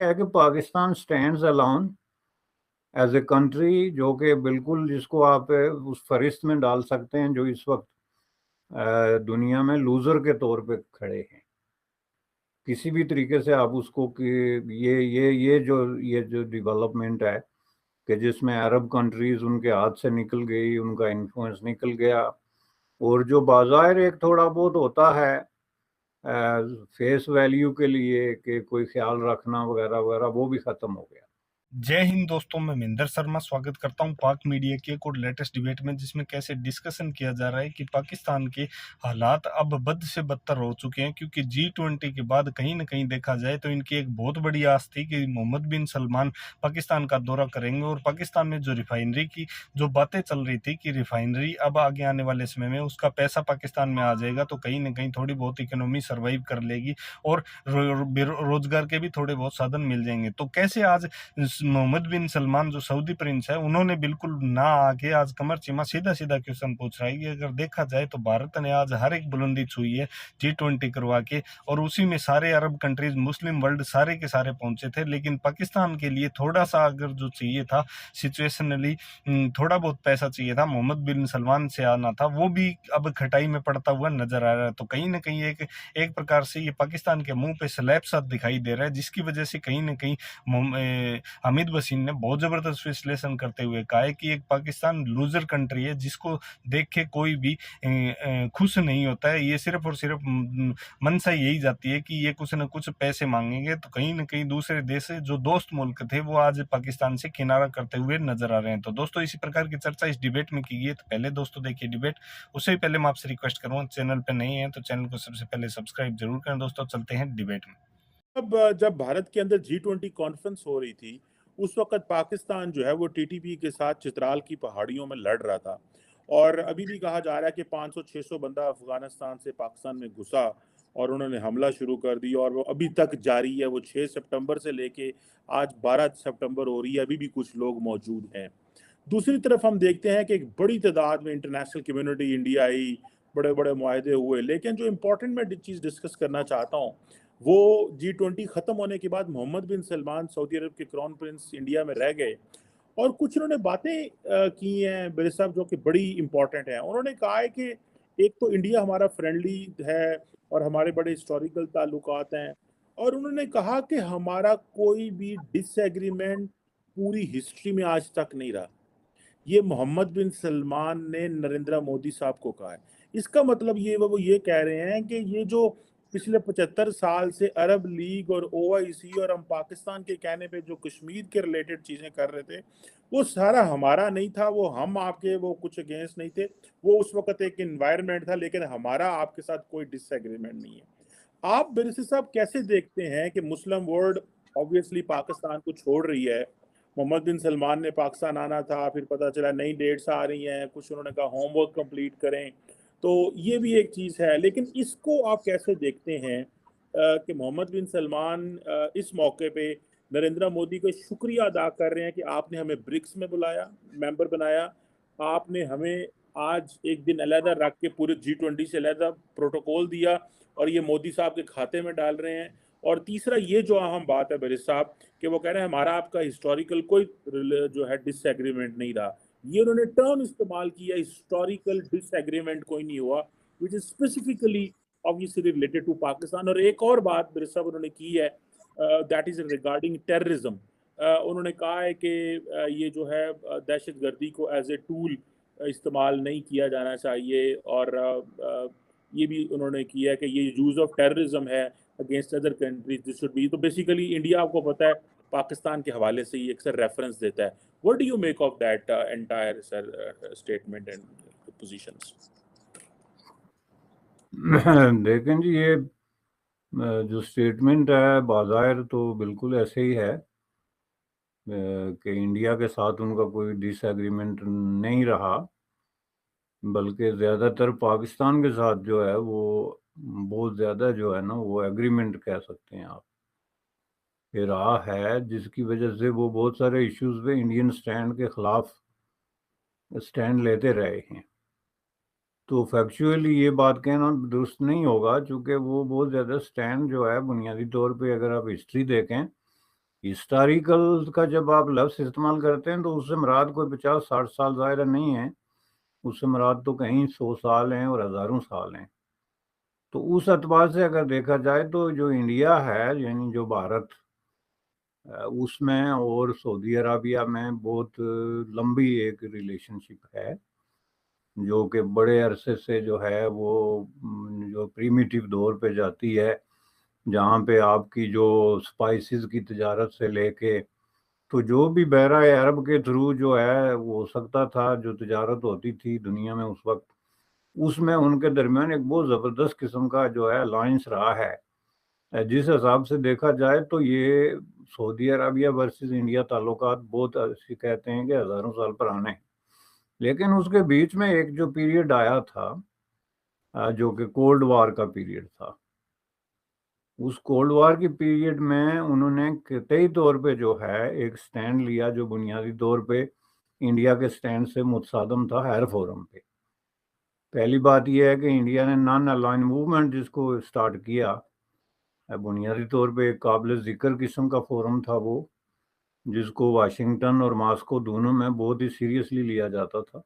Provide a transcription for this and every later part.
ہے کہ Pakistan stands alone as a country, جو کہ بالکل جس کو آپ اس فہرست میں ڈال سکتے ہیں جو اس وقت دنیا میں لوزر کے طور پہ کھڑے ہیں. کسی بھی طریقے سے آپ اس کو کہ یہ جو ڈیولپمنٹ ہے کہ جس میں عرب کنٹریز ان کے ہاتھ سے نکل گئی، ان کا انفلوئنس نکل گیا، اور جو بظاہر ایک تھوڑا بہت ہوتا ہے فیس ویلیو کے لیے کہ کوئی خیال رکھنا وغیرہ وغیرہ، وہ بھی ختم ہو گیا. जय हिंद दोस्तों, मैं महेंद्र शर्मा स्वागत करता हूं पाक मीडिया की एक और लेटेस्ट डिबेट में, जिसमें कैसे डिस्कशन किया जा रहा है कि पाकिस्तान के हालात अब बद से बदतर हो चुके हैं, क्योंकि G20 के बाद कहीं ना कहीं देखा जाए तो इनकी एक बहुत बड़ी आस थी कि मोहम्मद बिन सलमान पाकिस्तान का दौरा करेंगे, और पाकिस्तान में जो रिफाइनरी की जो बातें चल रही थी कि रिफाइनरी अब आगे आने वाले समय में उसका पैसा पाकिस्तान में आ जाएगा तो कहीं ना कहीं थोड़ी बहुत इकोनॉमी सर्वाइव कर लेगी और रोजगार के भी थोड़े बहुत साधन मिल जाएंगे. तो कैसे आज मोहम्मद बिन सलमान जो सऊदी प्रिंस है, उन्होंने बिल्कुल ना आके आज कमर चिमा सीधा सीधा क्वेश्चन पूछ रहा है कि अगर देखा जाए तो भारत ने आज हर एक बुलंदी छुई है G20 करवा के, और उसी में सारे अरब कंट्रीज, मुस्लिम वर्ल्ड सारे के सारे पहुंचे थे. लेकिन पाकिस्तान के लिए थोड़ा सा अगर जो चाहिए था सिचुएशनली, थोड़ा बहुत पैसा चाहिए था, मोहम्मद बिन सलमान से आना था, वो भी अब खटाई में पड़ता हुआ नजर आ रहा है. तो कहीं ना कहीं एक प्रकार से ये पाकिस्तान के मुंह पे स्लैब सा दिखाई दे रहा है, जिसकी वजह से कहीं ना कहीं हामिद वसीम ने बहुत जबरदस्त विश्लेषण करते हुए कहा है कि एक पाकिस्तान लूजर कंट्री है, जिसको देख के कोई भी खुश नहीं होता है. ये सिर्फ और सिर्फ मनसा यही जाती है कि ये कुछ न कुछ पैसे मांगेंगे, तो कहीं न कहीं दूसरे देश से जो दोस्त मुल्क थे वो आज पाकिस्तान से किनारा करते हुए नजर आ रहे हैं. तो दोस्तों, इसी प्रकार की चर्चा इस डिबेट में की गई है. तो पहले दोस्तों देखिए डिबेट, उससे पहले मैं आपसे रिक्वेस्ट करूंगा, चैनल पे नहीं है तो चैनल को सबसे पहले सब्सक्राइब जरूर करें. दोस्तों चलते हैं डिबेट में. अब जब भारत के अंदर G20 कॉन्फ्रेंस हो रही थी, उस वक्त पाकिस्तान जो है वो TTP के साथ चित्राल की पहाड़ियों में लड़ रहा था, और अभी भी कहा जा रहा है कि 500-600 बंदा अफगानिस्तान से पाकिस्तान में घुसा और उन्होंने हमला शुरू कर दिया, और वो अभी तक जारी है. वो 6 सितंबर से लेके आज 12 सितंबर हो रही है, अभी भी कुछ लोग मौजूद हैं. दूसरी तरफ हम देखते हैं कि एक बड़ी तादाद में इंटरनेशनल कम्युनिटी इंडिया आई, बड़े बड़े मुआहदे हुए. लेकिन जो इम्पोर्टेंट मैं चीज़ डिस्कस करना चाहता हूँ, वो G20 ख़त्म होने के बाद मोहम्मद बिन सलमान सऊदी अरब के क्राउन प्रिंस इंडिया में रह गए, और कुछ उन्होंने बातें की हैं बेर साहब, जो कि बड़ी इंपॉर्टेंट हैं. उन्होंने कहा है कि एक तो इंडिया हमारा फ्रेंडली है और हमारे बड़े हिस्टोरिकल ताल्लुकात हैं, और उन्होंने कहा कि हमारा कोई भी डिसएग्रीमेंट पूरी हिस्ट्री में आज तक नहीं रहा. ये मोहम्मद बिन सलमान ने नरेंद्र मोदी साहब को कहा है. इसका मतलब वो ये कह रहे हैं कि ये जो पिछले 75 साल से अरब लीग और OIC और हम पाकिस्तान के कहने पे जो कश्मीर के रिलेटेड चीज़ें कर रहे थे, वो सारा हमारा नहीं था. वो हम आपके वो कुछ अगेंस्ट नहीं थे. वो उस वक्त एक एनवायरनमेंट था, लेकिन हमारा आपके साथ कोई डिसएग्रीमेंट नहीं है. आप बिरसी साहब कैसे देखते हैं कि मुस्लिम वर्ल्ड ऑब्वियसली पाकिस्तान को छोड़ रही है? मोहम्मद बिन सलमान ने पाकिस्तान आना था, फिर पता चला नई डेट्स आ रही हैं, कुछ उन्होंने कहा होमवर्क कंप्लीट करें, तो ये भी एक चीज़ है. लेकिन इसको आप कैसे देखते हैं कि मोहम्मद बिन सलमान इस मौके पे नरेंद्र मोदी का शुक्रिया अदा कर रहे हैं कि आपने हमें ब्रिक्स में बुलाया, मेंबर बनाया, आपने हमें आज एक दिन अलहदा रख के पूरे G20 से अलहदा प्रोटोकॉल दिया, और ये मोदी साहब के खाते में डाल रहे हैं. और तीसरा ये जो अहम बात है बेरिस साहब, कि वो कह रहे हैं हमारा आपका हिस्टोरिकल कोई जो है डिसएग्रीमेंट नहीं रहा. ये उन्होंने टर्म इस्तेमाल किया, हिस्टोरिकल डिसएग्रीमेंट कोई नहीं हुआ, which is specifically obviously related to Pakistan. और एक और बात बेरिस साहब उन्होंने की है, दैट इज रिगार्डिंग टेररिज्म. उन्होंने कहा है कि ये जो है दहशत गर्दी को एज ए टूल इस्तेमाल नहीं किया जाना चाहिए, और ये भी उन्होंने किया है कि ये यूज़ ऑफ टेररिज्म है against other countries this should be. तो बेसिकली इंडिया आपको पता है पाकिस्तान के हवाले से ये अक्सर रेफरेंस देता है. What do you make of that entire sir statement and positions? देखें जी, ये जो स्टेटमेंट है बाज़ाहिर तो बिल्कुल ऐसे ही है कि इंडिया के साथ उनका कोई डिसएग्रीमेंट नहीं रहा, बल्कि ज़्यादातर पाकिस्तान के साथ जो है वो बहुत ज़्यादा जो है ना वो एग्रीमेंट कह सकते हैं आप कि रहा है, जिसकी वजह से वो बहुत सारे इश्यूज़ पे इंडियन स्टैंड के ख़िलाफ़ स्टैंड लेते रहे हैं. तो फैक्चुअली ये बात कहना दुरुस्त नहीं होगा, चूँकि वो बहुत ज़्यादा स्टैंड जो है बुनियादी तौर पे अगर आप हिस्ट्री देखें, ہسٹوریکل کا جب آپ لفظ استعمال کرتے ہیں تو اس سے مراد کوئی 50-60 سال ظاہر نہیں ہے، اس سے مراد تو کہیں 100 سال ہیں اور ہزاروں سال ہیں۔ تو اس اعتبار سے اگر دیکھا جائے تو جو انڈیا ہے، یعنی جو بھارت، اس میں اور سعودی عربیہ میں بہت لمبی ایک ریلیشن شپ ہے، جو کہ بڑے عرصے سے جو ہے وہ جو پریمیٹیو دور پہ جاتی ہے، جہاں پہ آپ کی جو سپائسز کی تجارت سے لے کے تو جو بھی بحرہ عرب کے تھرو جو ہے وہ ہو سکتا تھا، جو تجارت ہوتی تھی دنیا میں اس وقت، اس میں ان کے درمیان ایک بہت زبردست قسم کا جو ہے الائنس رہا ہے۔ جس حساب سے دیکھا جائے تو یہ سعودی عربیہ ورسز انڈیا تعلقات بہت ایسے کہتے ہیں کہ ہزاروں سال پرانے ہیں، لیکن اس کے بیچ میں ایک جو پیریڈ آیا تھا جو کہ کولڈ وار کا پیریڈ تھا، اس کولڈ وار کی پیریڈ میں انہوں نے قطعی طور پہ جو ہے ایک سٹینڈ لیا جو بنیادی طور پہ انڈیا کے سٹینڈ سے متصادم تھا ہر فورم پہ۔ پہلی بات یہ ہے کہ انڈیا نے نان الائن موومنٹ جس کو سٹارٹ کیا، بنیادی طور پہ ایک قابل ذکر قسم کا فورم تھا وہ، جس کو واشنگٹن اور ماسکو دونوں میں بہت ہی سیریسلی لیا جاتا تھا،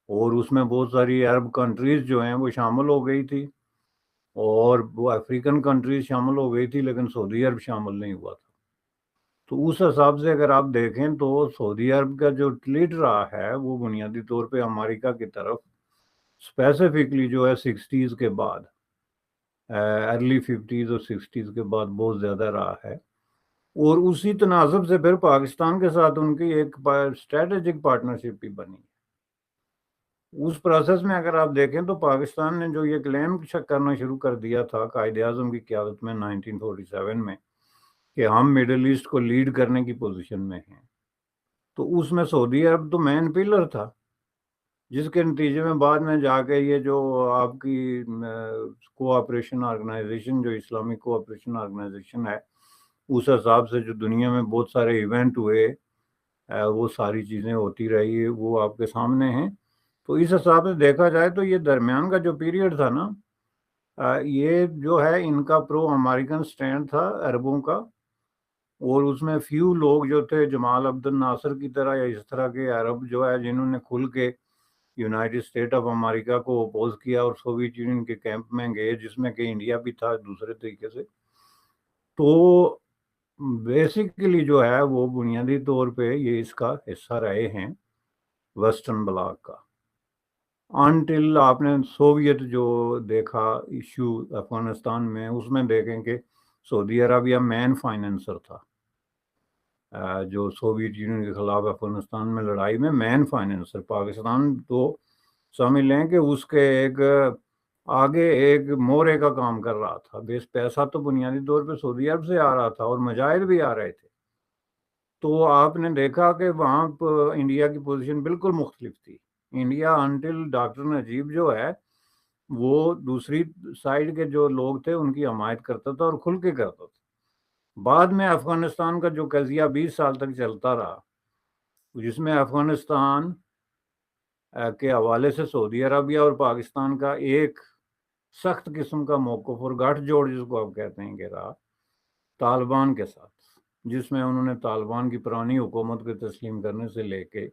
اور اس میں بہت ساری عرب کنٹریز جو ہیں وہ شامل ہو گئی تھی، اور وہ افریقن کنٹریز شامل ہو گئی تھی، لیکن سعودی عرب شامل نہیں ہوا تھا۔ تو اس حساب سے اگر آپ دیکھیں تو سعودی عرب کا جو لیڈ رہا ہے وہ بنیادی طور پہ امریکہ کی طرف اسپیسیفکلی جو ہے 60s کے بعد، ارلی 50s اور 60s کے بعد بہت زیادہ رہا ہے، اور اسی تناسب سے پھر پاکستان کے ساتھ ان کی ایک اسٹریٹجک پارٹنرشپ بھی بنی۔ اس پروسیس میں اگر آپ دیکھیں تو پاکستان نے جو یہ کلیم کرنا شروع کر دیا تھا قائد اعظم کی قیادت میں 1947 میں کہ ہم مڈل ایسٹ کو لیڈ کرنے کی پوزیشن میں ہیں، تو اس میں سعودی عرب تو مین پلر تھا، جس کے نتیجے میں بعد میں جا کے یہ جو آپ کی کوآپریشن آرگنائزیشن جو اسلامی کوآپریشن آرگنائزیشن ہے، اس حساب سے جو دنیا میں بہت سارے ایونٹ ہوئے، وہ ساری چیزیں ہوتی رہی، وہ آپ کے سامنے ہیں۔ تو اس حساب سے دیکھا جائے تو یہ درمیان کا جو پیریڈ تھا نا، یہ جو ہے ان کا پرو امریکن سٹینڈ تھا عربوں کا، اور اس میں فیو لوگ جو تھے جمال عبد الناصر کی طرح یا اس طرح کے عرب جو ہے جنہوں نے کھل کے یونائٹڈ اسٹیٹ آف امریکہ کو اپوز کیا اور سوویت یونین کے کیمپ میں گئے، جس میں کہ انڈیا بھی تھا دوسرے طریقے سے۔ تو بیسیکلی جو ہے وہ بنیادی طور پہ یہ اس کا حصہ رہے ہیں ویسٹرن بلاک کا، انٹل آپ نے سوویت جو دیکھا ایشو افغانستان میں، اس میں دیکھیں کہ سعودی عربیہ مین فائنینسر تھا، جو سوویت یونین کے خلاف افغانستان میں لڑائی میں مین فائنینسر۔ پاکستان تو سمجھ لیں کہ اس کے ایک آگے ایک مورے کا کام کر رہا تھا، بیس پیسہ تو بنیادی طور پہ سعودی عرب سے آ رہا تھا اور مجاہد بھی آ رہے تھے۔ تو آپ نے دیکھا کہ وہاں انڈیا کی پوزیشن بالکل مختلف تھی۔ انڈیا انٹل ڈاکٹر نجیب جو ہے وہ دوسری سائڈ کے جو لوگ تھے ان کی حمایت کرتا تھا اور کھل کے کرتا تھا۔ بعد میں افغانستان کا جو قضیہ 20 سال تک چلتا رہا، جس میں افغانستان کے حوالے سے سعودی عربیہ اور پاکستان کا ایک سخت قسم کا موقف اور گٹھ جوڑ جس کو آپ کہتے ہیں کہ رہا طالبان کے ساتھ، جس میں انہوں نے طالبان کی پرانی حکومت کو تسلیم کرنے سے لے کے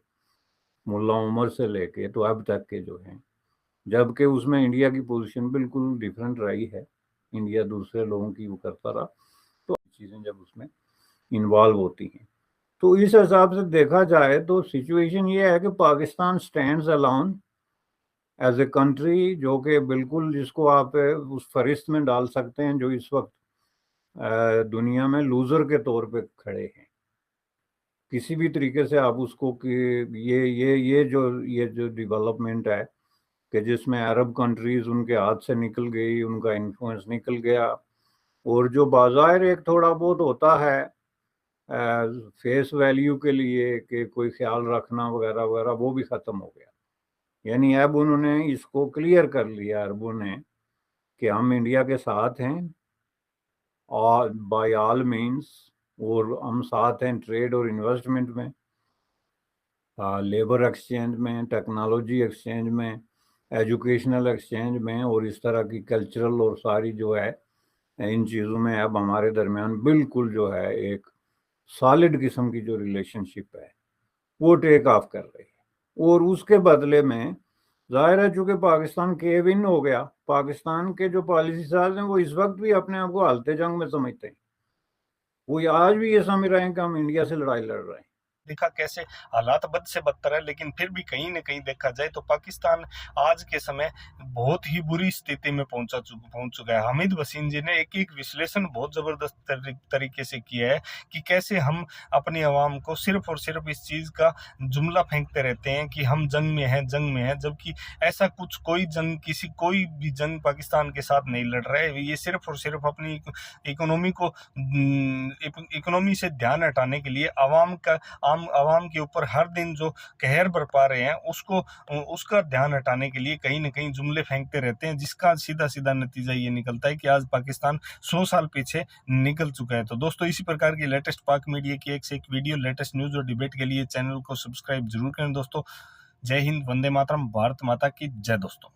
ملا عمر سے لے کے تو اب تک کے جو ہیں، جبکہ اس میں انڈیا کی پوزیشن بالکل ڈیفرنٹ رہی ہے، انڈیا دوسرے لوگوں کی وہ کرتا رہا، تو چیزیں جب اس میں انوالو ہوتی ہیں تو اس حساب سے دیکھا جائے تو سچویشن یہ ہے کہ Pakistan stands alone as a country, جو کہ بالکل جس کو آپ اس فہرست میں ڈال سکتے ہیں جو اس وقت دنیا میں لوزر کے طور پہ کھڑے ہیں کسی بھی طریقے سے آپ اس کو کہ یہ جو ڈیولپمنٹ ہے کہ جس میں عرب کنٹریز ان کے ہاتھ سے نکل گئی، ان کا انفلوئنس نکل گیا، اور جو بظاہر ایک تھوڑا بہت ہوتا ہے فیس ویلیو کے لیے کہ کوئی خیال رکھنا وغیرہ وغیرہ، وہ بھی ختم ہو گیا۔ یعنی اب انہوں نے اس کو کلیئر کر لیا عربوں نے کہ ہم انڈیا کے ساتھ ہیں اور بائی آل مینس، اور ہم ساتھ ہیں ٹریڈ اور انویسٹمنٹ میں، لیبر ایکسچینج میں، ٹیکنالوجی ایکسچینج میں، ایجوکیشنل ایکسچینج میں، اور اس طرح کی کلچرل اور ساری جو ہے ان چیزوں میں اب ہمارے درمیان بالکل جو ہے ایک सॉलिड किस्म की जो रिलेशनशिप है वो टेक ऑफ कर रही है। और उसके बदले में जाहिर है चूंकि पाकिस्तान केव इन हो गया, पाकिस्तान के जो पॉलिसी साज हैं वो इस वक्त भी अपने आप को हालते जंग में समझते हैं, वो आज भी ये समझ रहे हैं कि हम इंडिया से लड़ाई लड़ रहे हैं। देखा कैसे हालात बद से बदतर है, लेकिन फिर भी कहीं न कहीं देखा जाए तो पाकिस्तान आज के समय बहुत ही बुरी स्थिति में पहुंच चुका है। हामिद वसीम जी ने एक विश्लेषण बहुत जबरदस्त तरीके से किया है कि कैसे हम अपनी आवाम को सिर्फ और सिर्फ इस चीज का जुमला फेंकते रहते हैं कि हम जंग में हैं, जबकि ऐसा कुछ कोई भी जंग पाकिस्तान के साथ नहीं लड़ रहा है। ये सिर्फ और सिर्फ अपनी इकोनॉमी से ध्यान हटाने के लिए आवाम के ऊपर हर दिन जो कहर बरपा रहे हैं उसका ध्यान हटाने के लिए कहीं न कहीं जुमले फेंकते रहते हैं, जिसका सीधा सीधा नतीजा ये निकलता है कि आज पाकिस्तान 100 साल पीछे निकल चुका है। तो दोस्तों इसी प्रकार की लेटेस्ट पाक मीडिया की एक से एक वीडियो, लेटेस्ट न्यूज और डिबेट के लिए चैनल को सब्सक्राइब जरूर करें दोस्तों। जय हिंद, वंदे मातरम, भारत माता की जय दोस्तों।